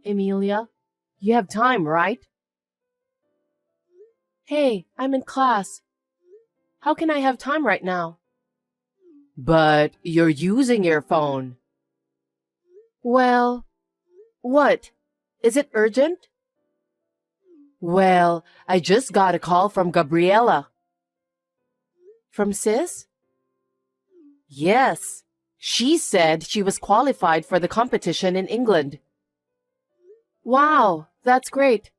Emilia, you have time, right? Hey, I'm in class. How can I have time right now? But you're using your phone. Well, what? Is it urgent? Well, I just got a call from Gabriella. From Sis? Yes. She said she was qualified for the competition in England. Wow, that's great.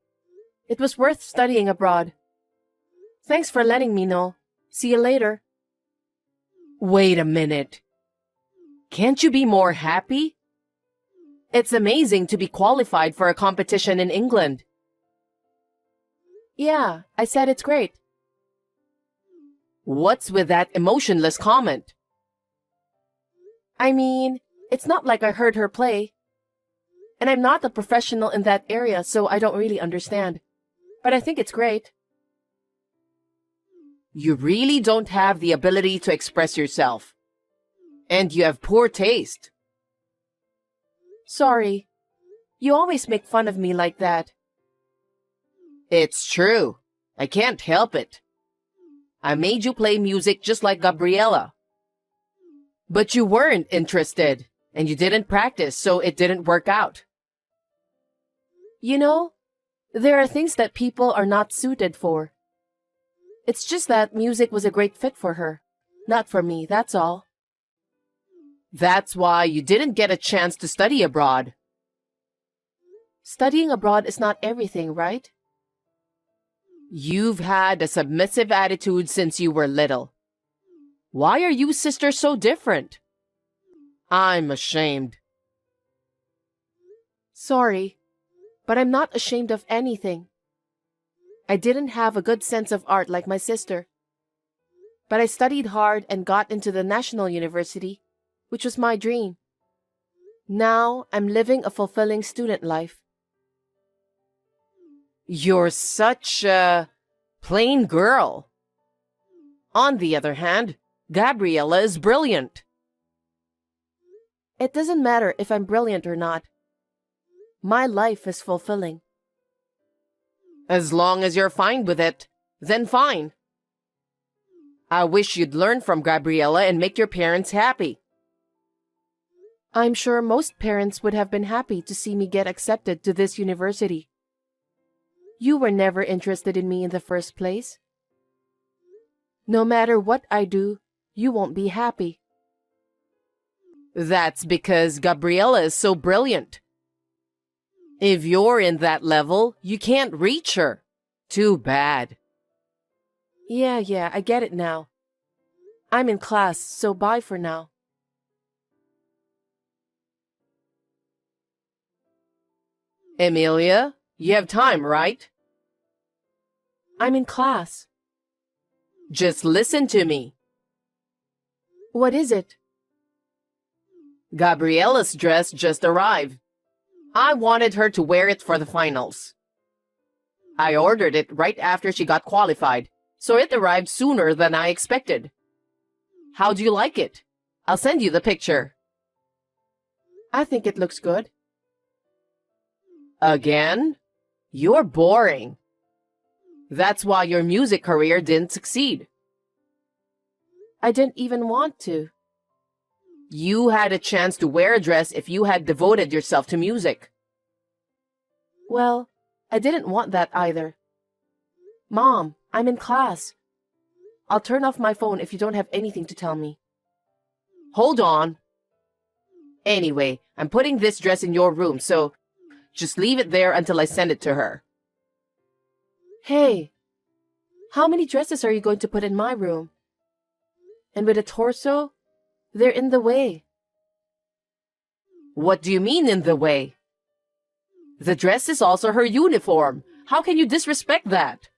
It was worth studying abroad. Thanks for letting me know. See you later. Wait a minute. Can't you be more happy? It's amazing to be qualified for a competition in England. Yeah, I said it's great. What's with that emotionless comment? I mean, it's not like I heard her play. And I'm not a professional in that area, so I don't really understand. But I think it's great. You really don't have the ability to express yourself. And you have poor taste. Sorry. You always make fun of me like that. It's true. I can't help it. I made you play music just like Gabriella. But you weren't interested, and you didn't practice, so it didn't work out. You know, there are things that people are not suited for. It's just that music was a great fit for her. Not for me, that's all. That's why you didn't get a chance to study abroad. Studying abroad is not everything, right? You've had a submissive attitude since you were little. Why are you sisters so different? I'm ashamed. Sorry, but I'm not ashamed of anything. I didn't have a good sense of art like my sister. But I studied hard and got into the National University, which was my dream. Now I'm living a fulfilling student life. You're such a plain girl. On the other hand, Gabriella is brilliant. It doesn't matter if I'm brilliant or not. My life is fulfilling. As long as you're fine with it, then fine. I wish you'd learn from Gabriella and make your parents happy. I'm sure most parents would have been happy to see me get accepted to this university. You were never interested in me in the first place. No matter what I do, you won't be happy. That's because Gabriella is so brilliant. If you're in that level, you can't reach her. Too bad. Yeah, I get it now. I'm in class, so bye for now. Emilia, you have time, right? I'm in class. Just listen to me. What is it? Gabriella's dress just arrived. I wanted her to wear it for the finals. I ordered it right after she got qualified, so it arrived sooner than I expected. How do you like it? I'll send you the picture. I think it looks good. Again? You're boring. That's why your music career didn't succeed. I didn't even want to. You had a chance to wear a dress if you had devoted yourself to music. Well, I didn't want that either. Mom, I'm in class. I'll turn off my phone if you don't have anything to tell me. Hold on. Anyway, I'm putting this dress in your room, so just leave it there until I send it to her. Hey, how many dresses are you going to put in my room? And with a torso, they're in the way. What do you mean in the way? The dress is also her uniform. How can you disrespect that?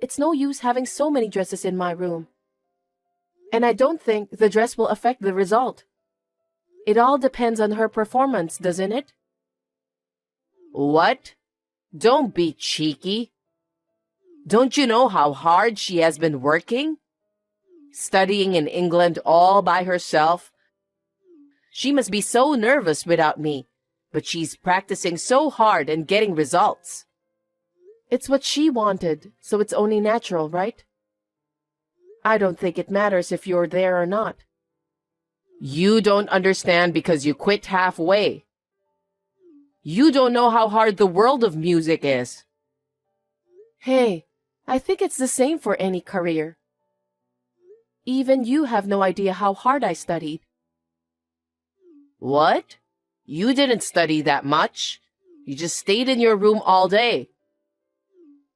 It's no use having so many dresses in my room. And I don't think the dress will affect the result. It all depends on her performance, doesn't it? What? Don't be cheeky. Don't you know how hard she has been working? Studying in England all by herself. She must be so nervous without me, but she's practicing so hard and getting results. It's what she wanted, so it's only natural, right? I don't think it matters if you're there or not. You don't understand because you quit halfway. You don't know how hard the world of music is. Hey, I think it's the same for any career. Even you have no idea how hard I studied. What? You didn't study that much. You just stayed in your room all day.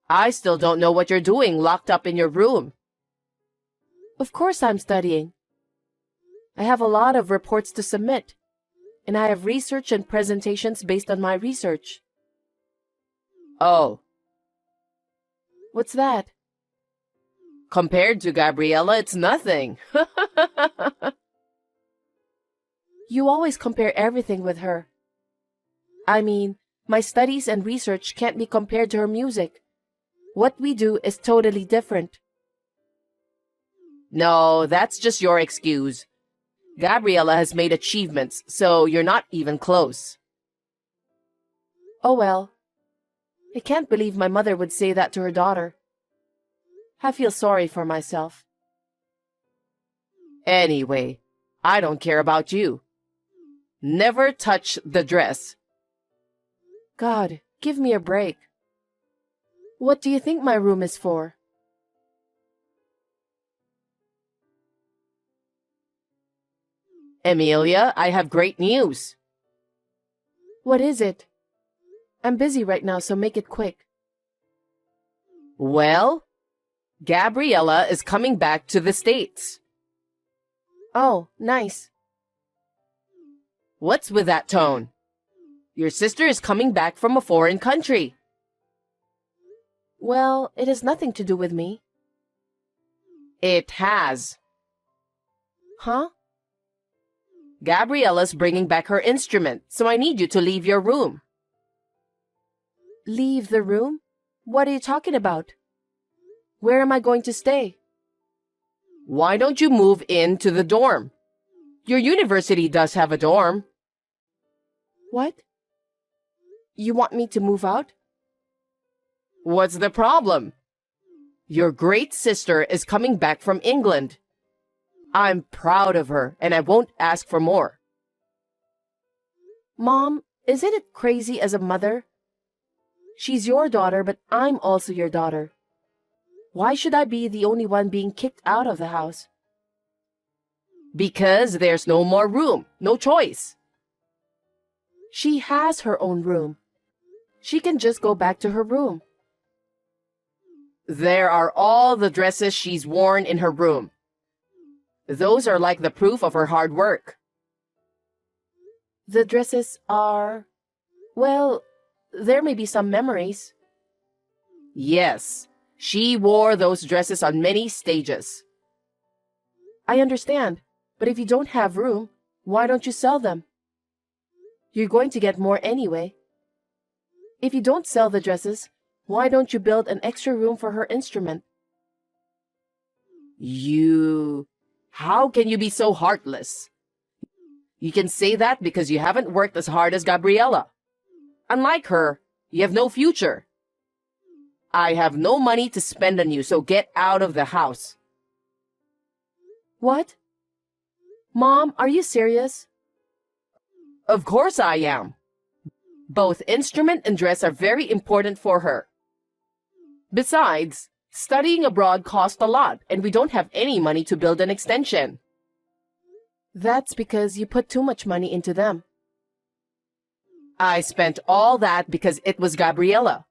I still don't know what you're doing locked up in your room. Of course I'm studying. I have a lot of reports to submit, and I have research and presentations based on my research. Oh. What's that? Compared to Gabriella, it's nothing. You always compare everything with her. I mean, my studies and research can't be compared to her music. What we do is totally different. No, that's just your excuse. Gabriella has made achievements, so you're not even close. Oh well. I can't believe my mother would say that to her daughter. I feel sorry for myself. Anyway, I don't care about you. Never touch the dress. God, give me a break. What do you think my room is for? Emilia, I have great news. What is it? I'm busy right now, so make it quick. Well, Gabriella is coming back to the States. Oh, nice. What's with that tone? Your sister is coming back from a foreign country. Well, it has nothing to do with me. It has. Huh? Gabriella's bringing back her instrument, so I need you to leave your room. Leave the room? What are you talking about? Where am I going to stay? Why don't you move into the dorm? Your university does have a dorm. What? You want me to move out? What's the problem? Your great sister is coming back from England. I'm proud of her, and I won't ask for more. Mom, isn't it crazy as a mother? She's your daughter, but I'm also your daughter. Why should I be the only one being kicked out of the house? Because there's no more room, no choice. She has her own room. She can just go back to her room. There are all the dresses she's worn in her room. Those are like the proof of her hard work. The dresses are... well, there may be some memories. Yes, she wore those dresses on many stages. I understand, but if you don't have room, why don't you sell them? You're going to get more anyway. If you don't sell the dresses, why don't you build an extra room for her instrument? How can you be so heartless? You can say that because you haven't worked as hard as Gabriella. Unlike her, you have no future. I have no money to spend on you, so get out of the house. What? Mom, are you serious? Of course I am. Both instrument and dress are very important for her. Besides, studying abroad costs a lot, and we don't have any money to build an extension. That's because you put too much money into them. I spent all that because it was Gabriella.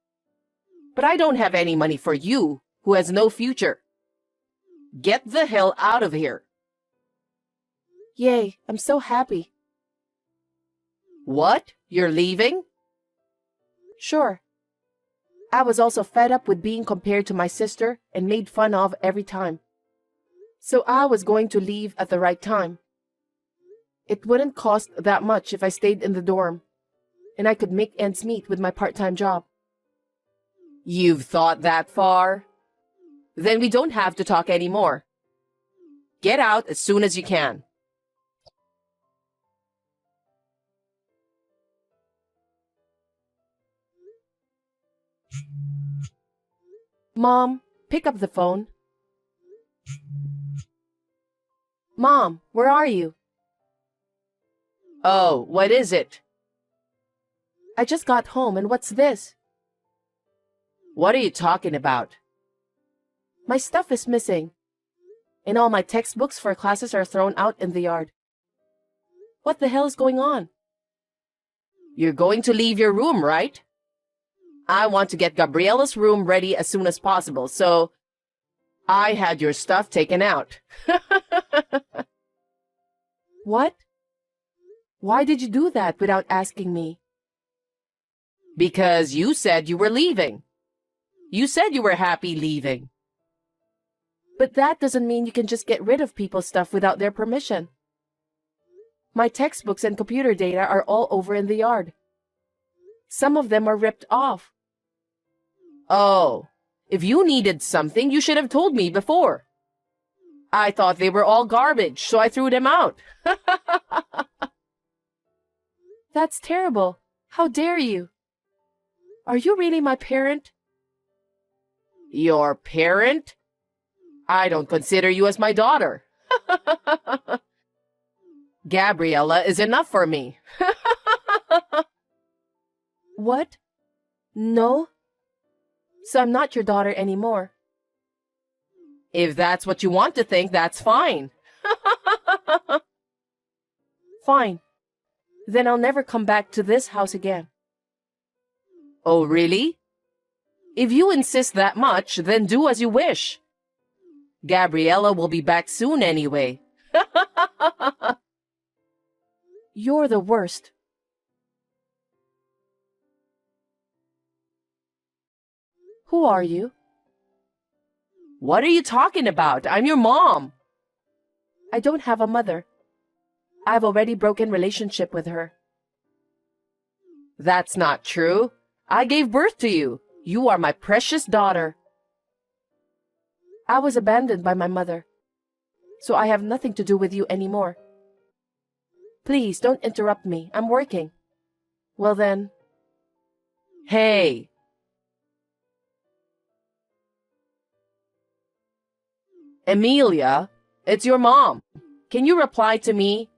But I don't have any money for you, who has no future. Get the hell out of here. Yay, I'm so happy. What? You're leaving? Sure. I was also fed up with being compared to my sister and made fun of every time. So I was going to leave at the right time. It wouldn't cost that much if I stayed in the dorm, and I could make ends meet with my part-time job. You've thought that far? Then we don't have to talk anymore. Get out as soon as you can. Mom, pick up the phone. Mom, where are you? Oh, what is it? I just got home, and what's this? What are you talking about? My stuff is missing, and all my textbooks for classes are thrown out in the yard. What the hell is going on? You're going to leave your room, right? I want to get Gabriella's room ready as soon as possible, so I had your stuff taken out. What? Why did you do that without asking me? Because you said you were leaving. You said you were happy leaving. But that doesn't mean you can just get rid of people's stuff without their permission. My textbooks and computer data are all over in the yard. Some of them are ripped off. Oh, if you needed something, you should have told me before. I thought they were all garbage, so I threw them out. That's terrible. How dare you? Are you really my parent? Your parent? I don't consider you as my daughter. Gabriella is enough for me. What? No? So I'm not your daughter anymore. If that's what you want to think, that's fine. Fine. Then I'll never come back to this house again. Oh, really? If you insist that much, then do as you wish. Gabriella will be back soon anyway. You're the worst. Who are you? What are you talking about? I'm your mom. I don't have a mother. I've already broken relationship with her. That's not true. I gave birth to you. You are my precious daughter. I was abandoned by my mother, so I have nothing to do with you anymore. Please don't interrupt me. I'm working. Well then. Hey. Emilia, it's your mom. Can you reply to me?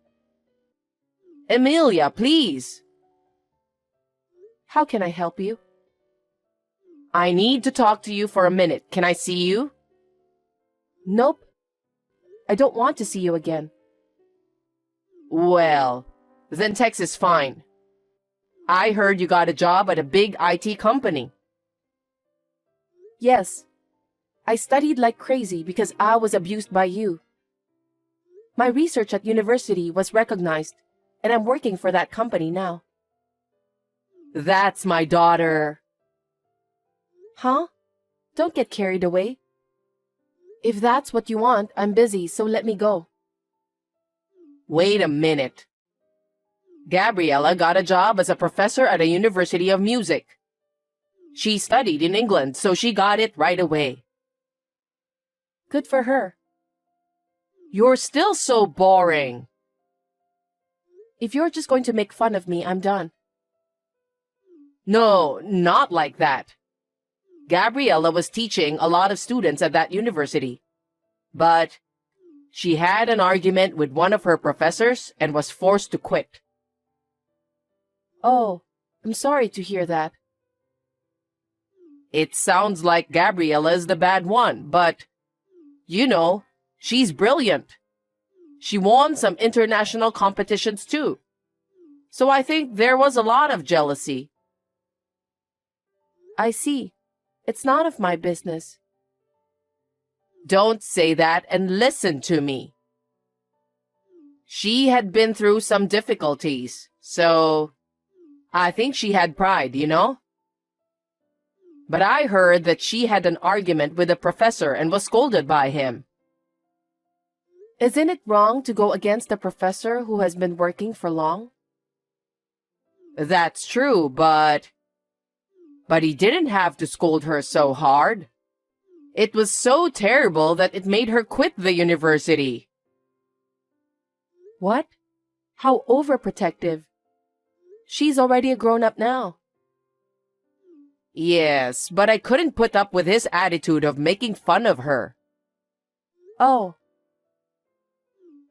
Emilia, please. How can I help you? I need to talk to you for a minute. Can I see you? Nope. I don't want to see you again. Well, then text is fine. I heard you got a job at a big IT company. Yes. I studied like crazy because I was abused by you. My research at university was recognized, and I'm working for that company now. That's my daughter. Huh? Don't get carried away. If that's what you want, I'm busy, so let me go. Wait a minute. Gabriella got a job as a professor at a university of music. She studied in England, so she got it right away. Good for her. You're still so boring. If you're just going to make fun of me, I'm done. No, not like that. Gabriella was teaching a lot of students at that university, but she had an argument with one of her professors and was forced to quit. Oh, I'm sorry to hear that. It sounds like Gabriella is the bad one, but, you know, she's brilliant. She won some international competitions too. So I think there was a lot of jealousy. I see. It's none of my business. Don't say that and listen to me. She had been through some difficulties, so I think she had pride, you know? But I heard that she had an argument with a professor and was scolded by him. Isn't it wrong to go against a professor who has been working for long? That's true, but he didn't have to scold her so hard. It was so terrible that it made her quit the university. What? How overprotective. She's already a grown-up now. Yes, but I couldn't put up with his attitude of making fun of her. Oh,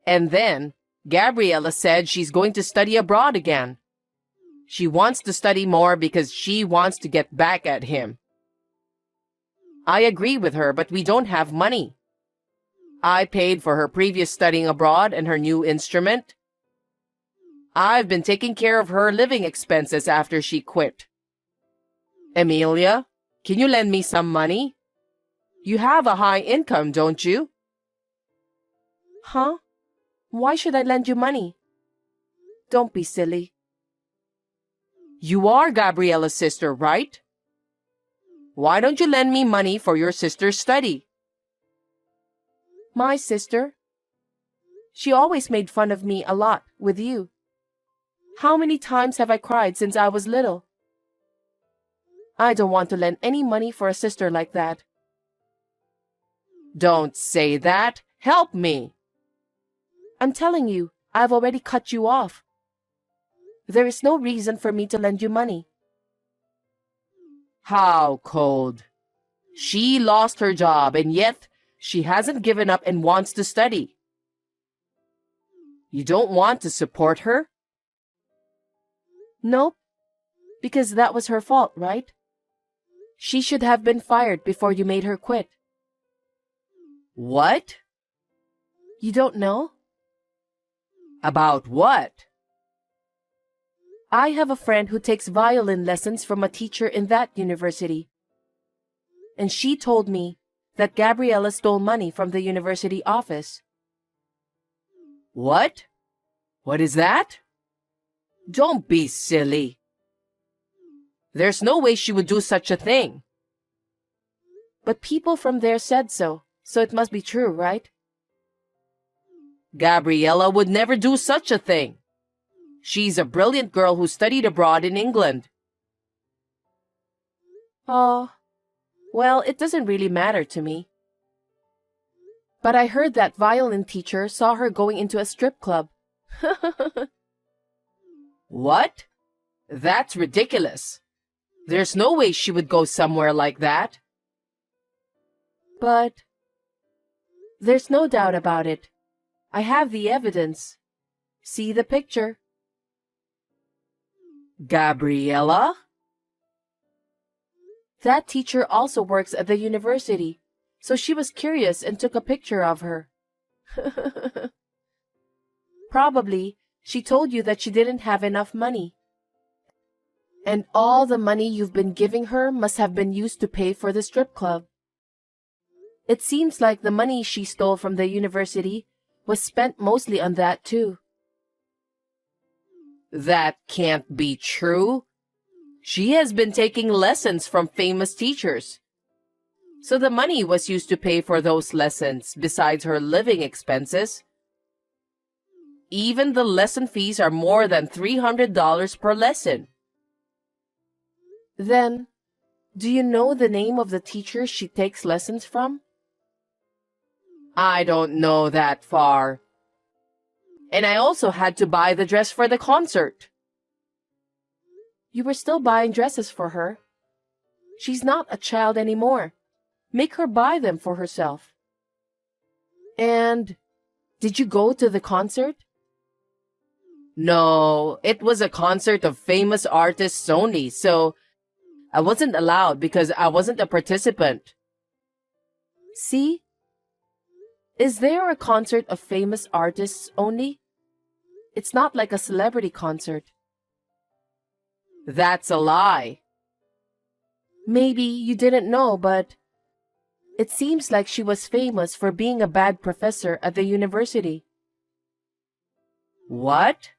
And then, Gabriella said she's going to study abroad again. She wants to study more because she wants to get back at him. I agree with her, but we don't have money. I paid for her previous studying abroad and her new instrument. I've been taking care of her living expenses after she quit. Emilia, can you lend me some money? You have a high income, don't you? huh? Why should I lend you money? Don't be silly. You are Gabriella's sister, right? Why don't you lend me money for your sister's study? My sister? She always made fun of me a lot with you. How many times have I cried since I was little? I don't want to lend any money for a sister like that. Don't say that. Help me. I'm telling you, I've already cut you off. There is no reason for me to lend you money. How cold. She lost her job and yet she hasn't given up and wants to study. You don't want to support her? Nope, because that was her fault, right? She should have been fired before you made her quit. What? You don't know? About what? I have a friend who takes violin lessons from a teacher in that university. And she told me that Gabriella stole money from the university office. What? What is that? Don't be silly. There's no way she would do such a thing. But people from there said so it must be true, right? Gabriella would never do such a thing. She's a brilliant girl who studied abroad in England. Oh, well, it doesn't really matter to me. But I heard that violin teacher saw her going into a strip club. What? That's ridiculous. There's no way she would go somewhere like that. But there's no doubt about it. I have the evidence. See the picture. Gabriella? That teacher also works at the university, so she was curious and took a picture of her. Probably, she told you that she didn't have enough money. And all the money you've been giving her must have been used to pay for the strip club. It seems like the money she stole from the university was spent mostly on that too. That can't be true. She has been taking lessons from famous teachers. So the money was used to pay for those lessons besides her living expenses. Even the lesson fees are more than $300 per lesson. Then, do you know the name of the teacher she takes lessons from? I don't know that far. And I also had to buy the dress for the concert. You were still buying dresses for her. She's not a child anymore. Make her buy them for herself. And did you go to the concert? No, it was a concert of famous artists only, so I wasn't allowed because I wasn't a participant. See? Is there a concert of famous artists only? It's not like a celebrity concert. That's a lie. Maybe you didn't know, but it seems like she was famous for being a bad professor at the university. What?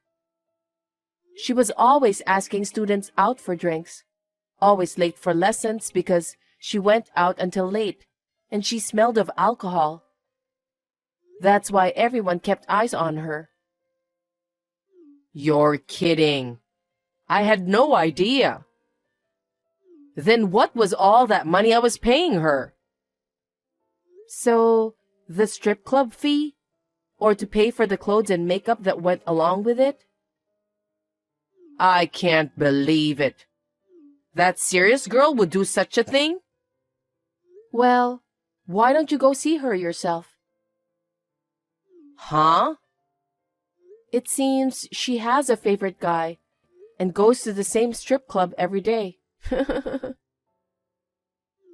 She was always asking students out for drinks, always late for lessons because she went out until late, and she smelled of alcohol. That's why everyone kept eyes on her. You're kidding. I had no idea. Then what was all that money I was paying her? So, the strip club fee? Or to pay for the clothes and makeup that went along with it? I can't believe it. That serious girl would do such a thing? Well, why don't you go see her yourself? Huh? It seems she has a favorite guy and goes to the same strip club every day.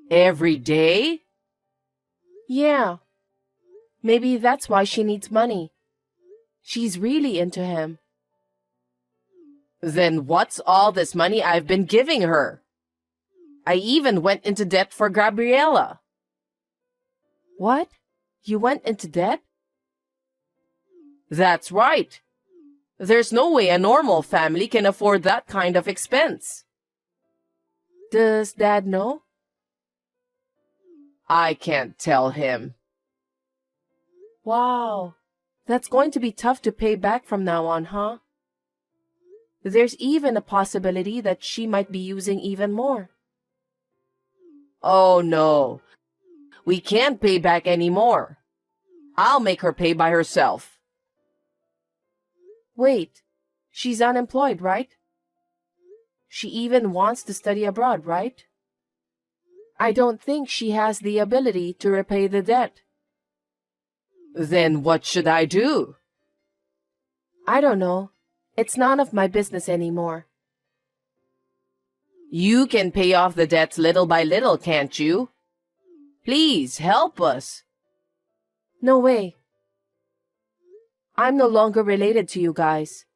Every day? Yeah. Maybe that's why she needs money. She's really into him. Then what's all this money I've been giving her? I even went into debt for Gabriella. What? You went into debt? That's right. There's no way a normal family can afford that kind of expense. Does Dad know? I can't tell him. Wow. That's going to be tough to pay back from now on, huh? There's even a possibility that she might be using even more. Oh no. We can't pay back anymore. I'll make her pay by herself. Wait, she's unemployed, right? She even wants to study abroad, right? I don't think she has the ability to repay the debt. Then what should I do? I don't know. It's none of my business anymore. You can pay off the debts little by little, can't you? Please help us. No way. I'm no longer related to you guys.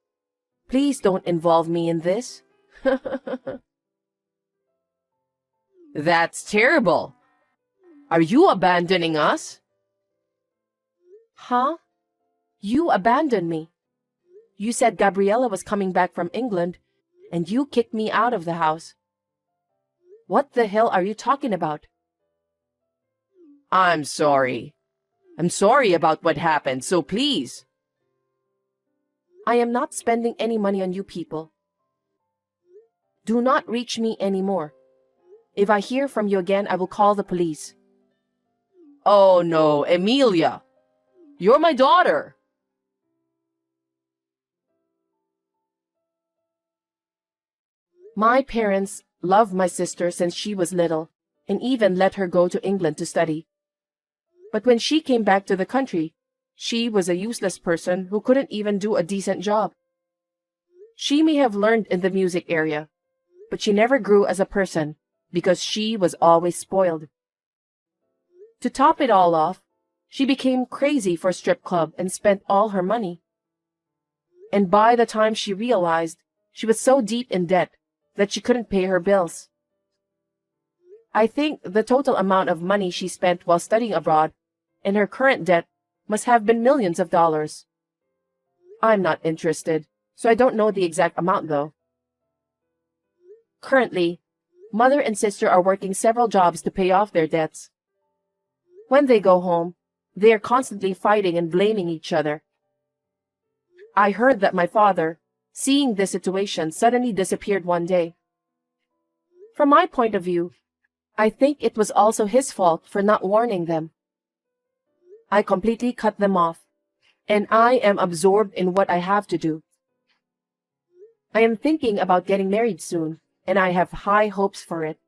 Please don't involve me in this. That's terrible. Are you abandoning us? Huh? You abandoned me. You said Gabriella was coming back from England, and you kicked me out of the house. What the hell are you talking about? I'm sorry. I'm sorry about what happened, so please. I am not spending any money on you people. Do not reach me anymore. If I hear from you again, I will call the police. Oh no, Emilia. You're my daughter. My parents loved my sister since she was little, and even let her go to England to study. But when she came back to the country, she was a useless person who couldn't even do a decent job. She may have learned in the music area, but she never grew as a person because she was always spoiled. To top it all off, she became crazy for a strip club and spent all her money. And by the time she realized, she was so deep in debt that she couldn't pay her bills. I think the total amount of money she spent while studying abroad and her current debt must have been millions of dollars. I'm not interested, so I don't know the exact amount though. Currently, mother and sister are working several jobs to pay off their debts. When they go home, they are constantly fighting and blaming each other. I heard that my father, seeing this situation, suddenly disappeared one day. From my point of view, I think it was also his fault for not warning them. I completely cut them off, and I am absorbed in what I have to do. I am thinking about getting married soon, and I have high hopes for it.